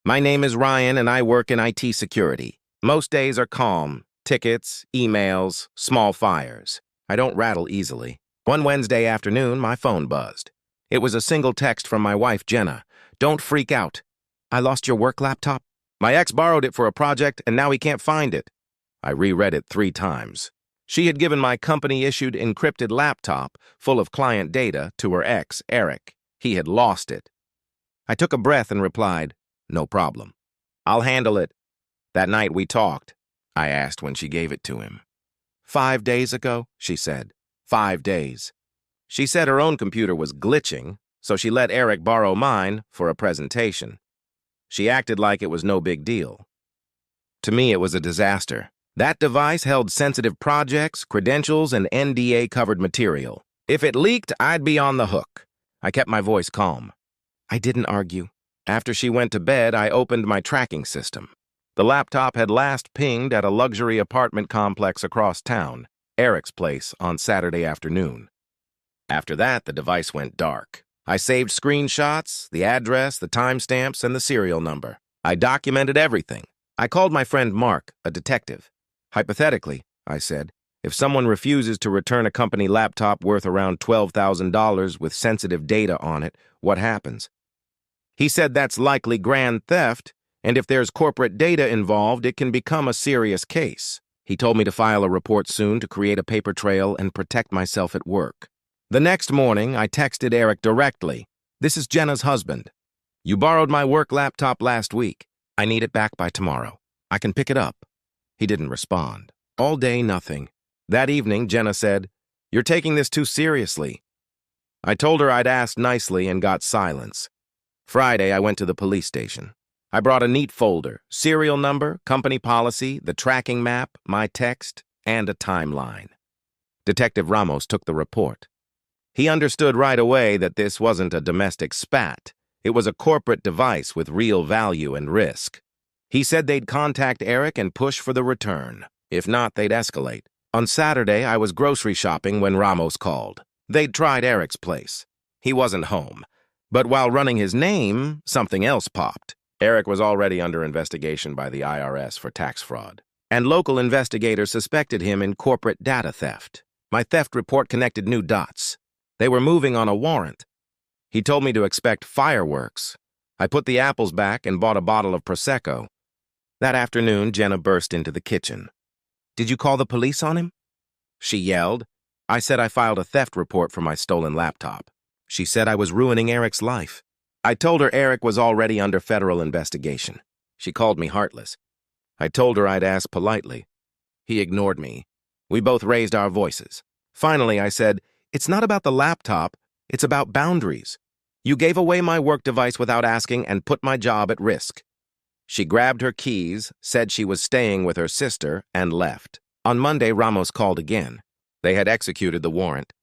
My name is Ryan and I work in IT security. Most days are calm. Tickets, emails, small fires. I don't rattle easily. One Wednesday afternoon, my phone buzzed. It was a single text from my wife, Jenna. Don't freak out. I lost your work laptop? My ex borrowed it for a project and now he can't find it. I reread it 3 times. She had given my company-issued encrypted laptop full of client data to her ex, Eric. He had lost it. I took a breath and replied, "No problem. I'll handle it." That night we talked. I asked when she gave it to him. 5 days ago, she said. 5 days. She said her own computer was glitching, so she let Eric borrow mine for a presentation. She acted like it was no big deal. To me, it was a disaster. That device held sensitive projects, credentials, and NDA-covered material. If it leaked, I'd be on the hook. I kept my voice calm. I didn't argue. After she went to bed, I opened my tracking system. The laptop had last pinged at a luxury apartment complex across town, Eric's place, on Saturday afternoon. After that, the device went dark. I saved screenshots, the address, the timestamps, and the serial number. I documented everything. I called my friend Mark, a detective. Hypothetically, I said, if someone refuses to return a company laptop worth around $12,000 with sensitive data on it, what happens? He said that's likely grand theft, and if there's corporate data involved, it can become a serious case. He told me to file a report soon to create a paper trail and protect myself at work. The next morning, I texted Eric directly. "This is Jenna's husband. You borrowed my work laptop last week. I need it back by tomorrow. I can pick it up." He didn't respond. All day, nothing. That evening, Jenna said, "You're taking this too seriously." I told her I'd asked nicely and got silence. Friday, I went to the police station. I brought a neat folder, serial number, company policy, the tracking map, my text, and a timeline. Detective Ramos took the report. He understood right away that this wasn't a domestic spat. It was a corporate device with real value and risk. He said they'd contact Eric and push for the return. If not, they'd escalate. On Saturday, I was grocery shopping when Ramos called. They'd tried Eric's place. He wasn't home. But while running his name, something else popped. Eric was already under investigation by the IRS for tax fraud, and local investigators suspected him in corporate data theft. My theft report connected new dots. They were moving on a warrant. He told me to expect fireworks. I put the apples back and bought a bottle of Prosecco. That afternoon, Jenna burst into the kitchen. "Did you call the police on him?" She yelled. I said I filed a theft report for my stolen laptop. She said I was ruining Eric's life. I told her Eric was already under federal investigation. She called me heartless. I told her I'd ask politely. He ignored me. We both raised our voices. Finally, I said, "It's not about the laptop, it's about boundaries. You gave away my work device without asking and put my job at risk." She grabbed her keys, said she was staying with her sister, and left. On Monday, Ramos called again. They had executed the warrant.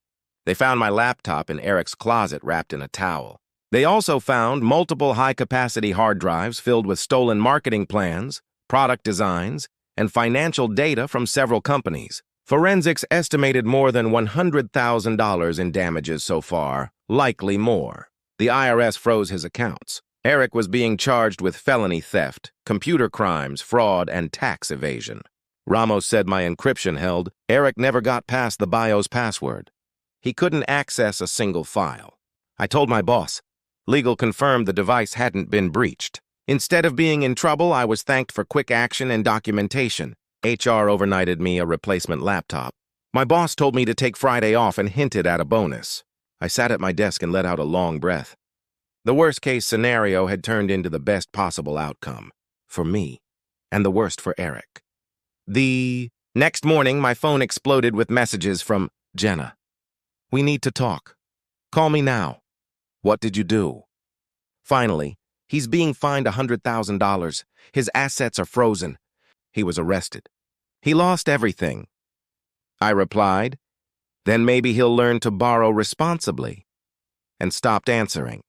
They found my laptop in Eric's closet wrapped in a towel. They also found multiple high-capacity hard drives filled with stolen marketing plans, product designs, and financial data from several companies. Forensics estimated more than $100,000 in damages so far, likely more. The IRS froze his accounts. Eric was being charged with felony theft, computer crimes, fraud, and tax evasion. Ramos said my encryption held. Eric never got past the BIOS password. He couldn't access a single file. I told my boss. Legal confirmed the device hadn't been breached. Instead of being in trouble, I was thanked for quick action and documentation. HR overnighted me a replacement laptop. My boss told me to take Friday off and hinted at a bonus. I sat at my desk and let out a long breath. The worst-case scenario had turned into the best possible outcome. For me. And the worst for Eric. The next morning, my phone exploded with messages from Jenna. "We need to talk. Call me now." "What did you do?" Finally, "He's being fined $100,000. His assets are frozen. He was arrested. He lost everything." I replied, "Then maybe he'll learn to borrow responsibly," and stopped answering.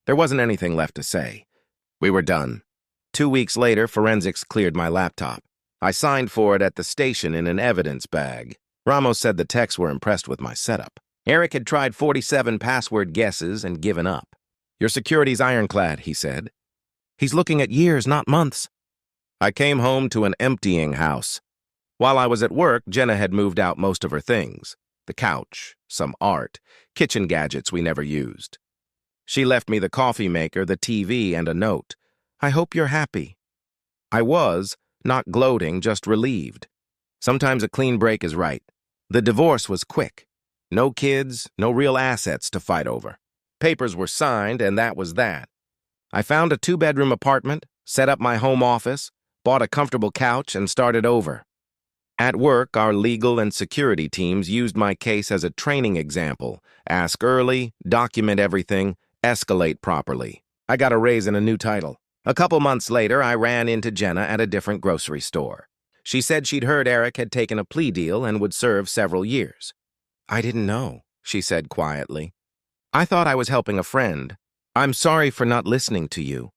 There wasn't anything left to say. We were done. 2 weeks later, forensics cleared my laptop. I signed for it at the station in an evidence bag. Ramos said the techs were impressed with my setup. Eric had tried 47 password guesses and given up. "Your security's ironclad," he said. He's looking at years, not months. I came home to an emptying house. While I was at work, Jenna had moved out most of her things. The couch, some art, kitchen gadgets we never used. She left me the coffee maker, the TV, and a note. I hope you're happy. I was, not gloating, just relieved. Sometimes a clean break is right. The divorce was quick. No kids, no real assets to fight over. Papers were signed, and that was that. I found a 2-bedroom apartment, set up my home office, bought a comfortable couch, and started over. At work, our legal and security teams used my case as a training example. Ask early, document everything, escalate properly. I got a raise and a new title. A couple months later, I ran into Jenna at a different grocery store. She said she'd heard Eric had taken a plea deal and would serve several years. I didn't know, she said quietly. I thought I was helping a friend. I'm sorry for not listening to you.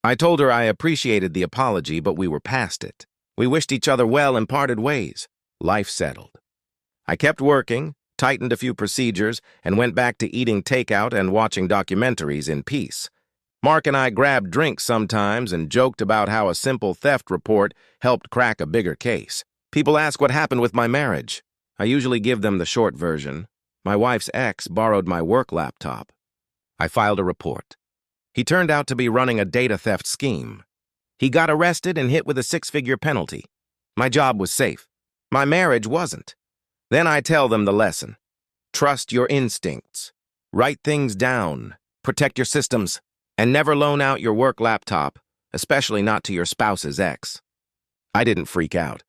I told her I appreciated the apology, but we were past it. We wished each other well and parted ways. Life settled. I kept working, tightened a few procedures, and went back to eating takeout and watching documentaries in peace. Mark and I grabbed drinks sometimes and joked about how a simple theft report helped crack a bigger case. People ask what happened with my marriage. I usually give them the short version. My wife's ex borrowed my work laptop. I filed a report. He turned out to be running a data theft scheme. He got arrested and hit with a 6-figure penalty. My job was safe. My marriage wasn't. Then I tell them the lesson. Trust your instincts. Write things down. Protect your systems. And never loan out your work laptop, especially not to your spouse's ex. I didn't freak out.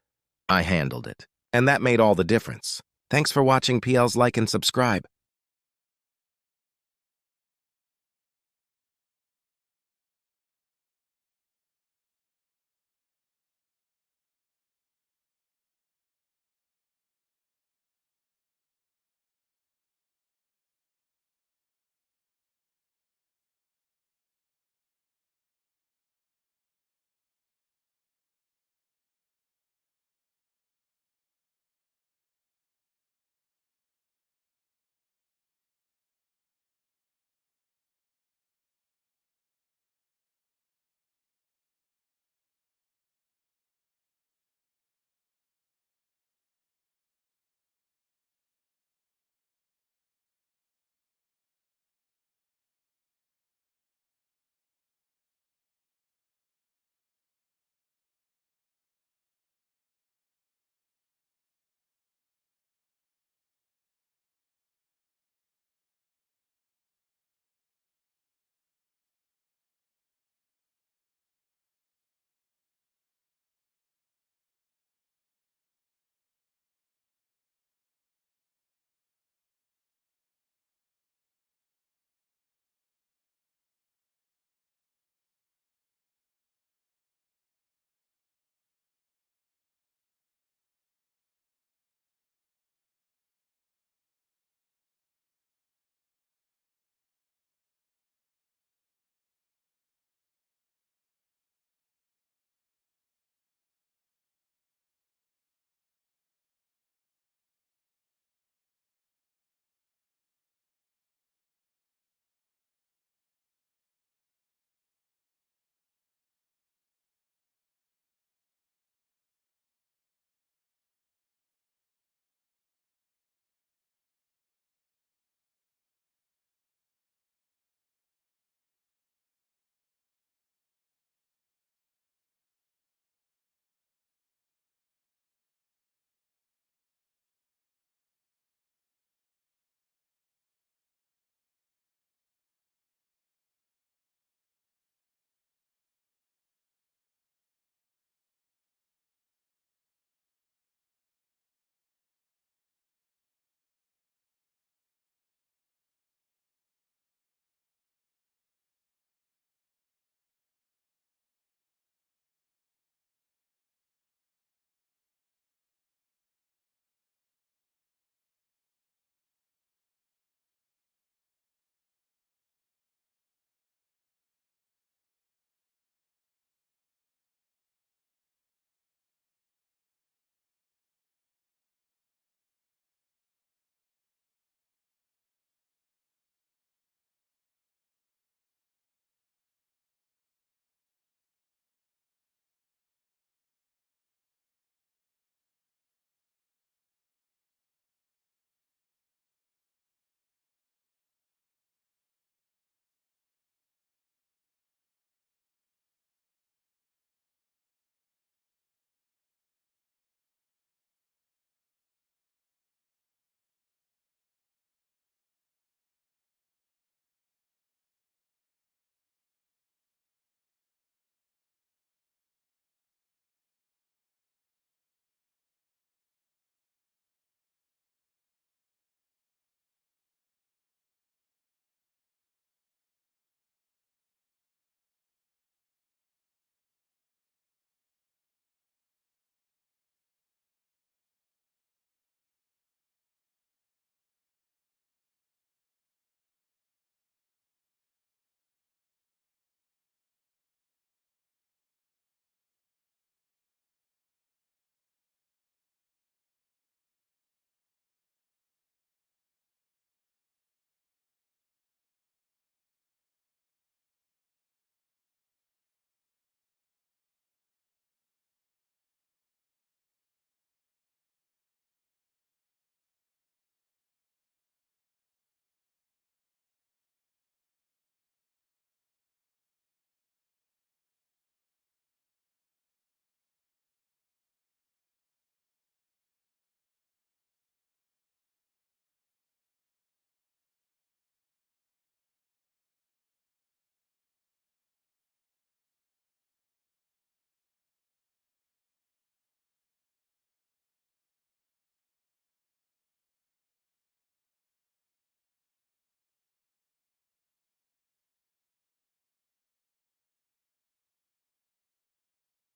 I handled it. And that made all the difference. Thanks for watching PL's. Like and subscribe.